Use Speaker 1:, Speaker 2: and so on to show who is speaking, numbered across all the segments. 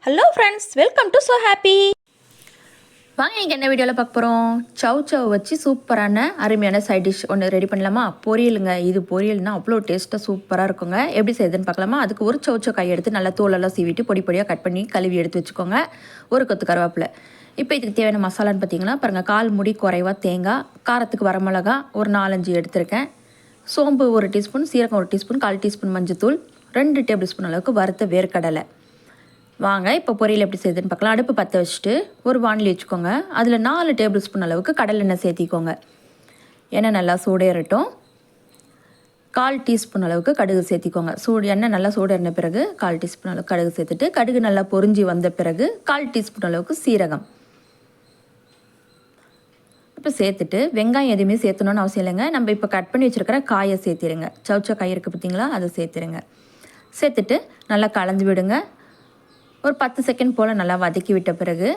Speaker 1: Hello friends, welcome to so happy.
Speaker 2: வாங்க இன்றைக்கி என்ன வீடியோவில் பார்க்க போகிறோம். சவ் வச்சு சூப்பரான அருமையான சைட் டிஷ் ஒன்று ரெடி பண்ணலாமா? பொரியலுங்க. இது பொரியல்னா அவ்வளோ டேஸ்ட்டாக சூப்பராக இருக்குங்க. எப்படி செய்யுதுன்னு பார்க்கலாமா? அதுக்கு ஒரு சவ் காய் எடுத்து நல்லா தோலெல்லாம் சீவிட்டு பொடி பொடியாக கட் பண்ணி கழுவி எடுத்து வச்சுக்கோங்க. ஒரு கொத்து கருவேப்பிலை. இப்போ இதுக்கு தேவையான மசாலான்னு பார்த்தீங்கன்னா பாருங்கள், 1/4 மூடி குறைவாக தேங்காய், காரத்துக்கு வரமிளகா ஒரு 4-5 எடுத்திருக்கேன், சோம்பு 1 டீஸ்பூன், சீரகம் 1 டீஸ்பூன், 1/4 டீஸ்பூன் மஞ்சத்தூள், 2 டேபிள் ஸ்பூன் அளவுக்கு வறுத்த வேர்க்கடலை. வாங்க இப்போ பொரியல் எப்படி செய்யுதுன்னு பார்க்கலாம். அடுப்பு பற்ற வச்சுட்டு ஒரு வானிலை வச்சுக்கோங்க. அதில் 4 டேபிள் ஸ்பூன் அளவுக்கு கடலெண்ணெய் சேர்த்திக்கோங்க. எண்ணெய் நல்லா சூடேறட்டும். 1/4 டீஸ்பூன் அளவுக்கு கடுகு சேர்த்திக்கோங்க. எண்ணெய் நல்லா சூடேறின பிறகு 1/4 டீஸ்பூன் அளவுக்கு கடுகு சேர்த்துட்டு, கடுகு நல்லா பொரிஞ்சி வந்த பிறகு 1/4 டீஸ்பூன் அளவுக்கு சீரகம் இப்போ சேர்த்துட்டு, வெங்காயம் எதுவுமே சேர்த்தணுன்னு அவசியம் இல்லைங்க. நம்ம இப்போ கட் பண்ணி வச்சுருக்கிற காயை சேர்த்திடுங்க. சவுச்ச காய் இருக்குது பார்த்தீங்களா, அதை சேர்த்துருங்க. சேர்த்துட்டு நல்லா கலந்து விடுங்க. ஒரு 10 செகண்ட் போல் நல்லா வதக்கி விட்ட பிறகு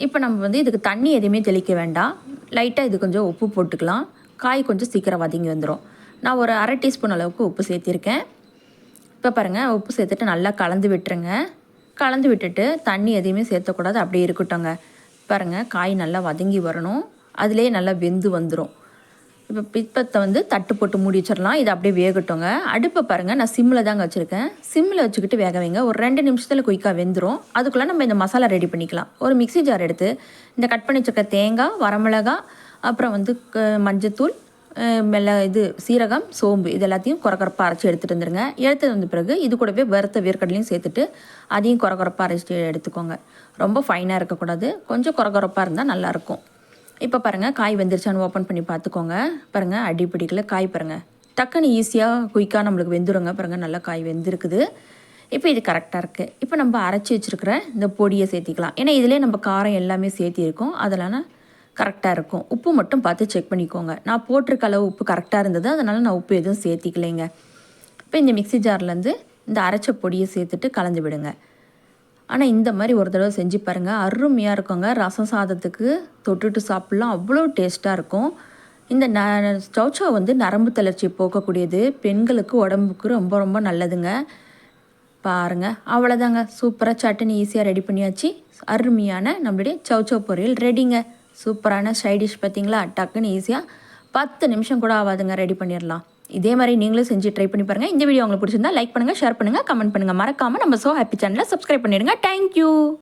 Speaker 2: இப்போ நம்ம இதுக்கு தண்ணி எதுவுமே தெளிக்க வேண்டாம். லைட்டாக இது கொஞ்சம் உப்பு போட்டுக்கலாம். காய் கொஞ்சம் சீக்கிரம் வதங்கி வந்துடும். நான் ஒரு 1/2 டீஸ்பூன் அளவுக்கு உப்பு சேர்த்திருக்கேன். இப்போ பாருங்கள், உப்பு சேர்த்துட்டு நல்லா கலந்து விட்டுருங்க. கலந்து விட்டுட்டு தண்ணி எதையுமே சேர்த்தக்கூடாது, அப்படியே இருக்கட்டும்ங்க. பாருங்கள், காய் நல்லா வதங்கி வரணும். அதிலே நல்லா வெந்து வந்துடும். இப்போ பிப்பத்தை தட்டு போட்டு மூடி வச்சிடலாம். இது அப்படியே வேகட்டுங்க. அடுப்பை பாருங்கள், நான் சிம்மில் தாங்க வச்சுருக்கேன். சிம்மில் வச்சுக்கிட்டு வேக வைங்க. ஒரு 2 நிமிஷத்தில் குயிக்காக வெந்துடும். அதுக்குள்ளே நம்ம இந்த மசாலா ரெடி பண்ணிக்கலாம். ஒரு மிக்ஸி ஜார் எடுத்து இந்த கட் பண்ணி வச்சுருக்க தேங்காய், வரமிளகா, அப்புறம் மஞ்சத்தூள், சீரகம், சோம்பு இது எல்லாத்தையும் குறப்பாக அரைச்சி எடுத்துகிட்டு வந்துடுங்க. எடுத்துகிட்டு வந்த பிறகு இது கூடவே வறுத்த வேர்க்கடலையும் சேர்த்துட்டு அதையும் குறப்பாக அரைச்சி எடுத்துக்கோங்க. ரொம்ப ஃபைனாக இருக்கக்கூடாது, கொஞ்சம் குறப்பாக இருந்தால் நல்லாயிருக்கும். இப்போ பாருங்கள், காய் வெந்துருச்சான்னு ஓப்பன் பண்ணி பார்த்துக்கோங்க. பாருங்கள், அடிப்பிடிக்கல. காய் பாருங்கள், டக்குன்னு ஈஸியாக குயிக்காக நம்மளுக்கு வெந்துடுங்க. பாருங்கள், நல்லா காய் வெந்திருக்குது. இப்போ இது கரெக்டாக இருக்குது. இப்போ நம்ம அரைச்சி வச்சுருக்கிற இந்த பொடியை சேர்த்திக்கலாம். ஏன்னா இதிலே நம்ம காரம் எல்லாமே சேர்த்திருக்கோம், அதனால் கரெக்டாக இருக்கும். உப்பு மட்டும் பார்த்து செக் பண்ணிக்கோங்க. நான் போட்டிருக்க அளவு உப்பு கரெக்டாக இருந்தது, அதனால் நான் உப்பு எதுவும் சேர்த்திக்கலைங்க. இப்போ இந்த மிக்ஸி ஜார்லேருந்து இந்த அரைச்ச பொடியை சேர்த்துட்டு கலந்து விடுங்க. ஆனால் இந்த மாதிரி ஒரு தடவை செஞ்சு பாருங்கள், அருமையாக இருக்குங்க. ரசம் சாதத்துக்கு தொட்டுட்டு சாப்பிட்லாம், அவ்வளோ டேஸ்ட்டாக இருக்கும். இந்த சௌச்சௌ நரம்பு தளர்ச்சி போக்கக்கூடியது, பெண்களுக்கு உடம்புக்கு ரொம்ப ரொம்ப நல்லதுங்க. பாருங்கள், அவ்வளோதாங்க. சூப்பராக சட்னி ஈஸியாக ரெடி பண்ணியாச்சு. அருமையான நம்மளுடைய சௌச்சௌ பொரியல் ரெடிங்க. சூப்பரான சைட் டிஷ் பார்த்தீங்களா, டக்குன்னு ஈஸியாக 10 நிமிஷம் கூட ஆகாதுங்க, ரெடி பண்ணிடலாம். இதே மாதிரி நீங்களும் செஞ்சு ட்ரை பண்ணி பாருங்கள். இந்த வீடியோ உங்களுக்கு பிடிச்சிருந்தா லைக் பண்ணுங்கள், ஷேர் பண்ணுங்கள், கமெண்ட் பண்ணுங்கள். மறக்காமல் நம்ம ஸோ ஹாப்பி சேனலை சப்ஸ்கிரைப் பண்ணிடுங்க. தேங்க்யூ.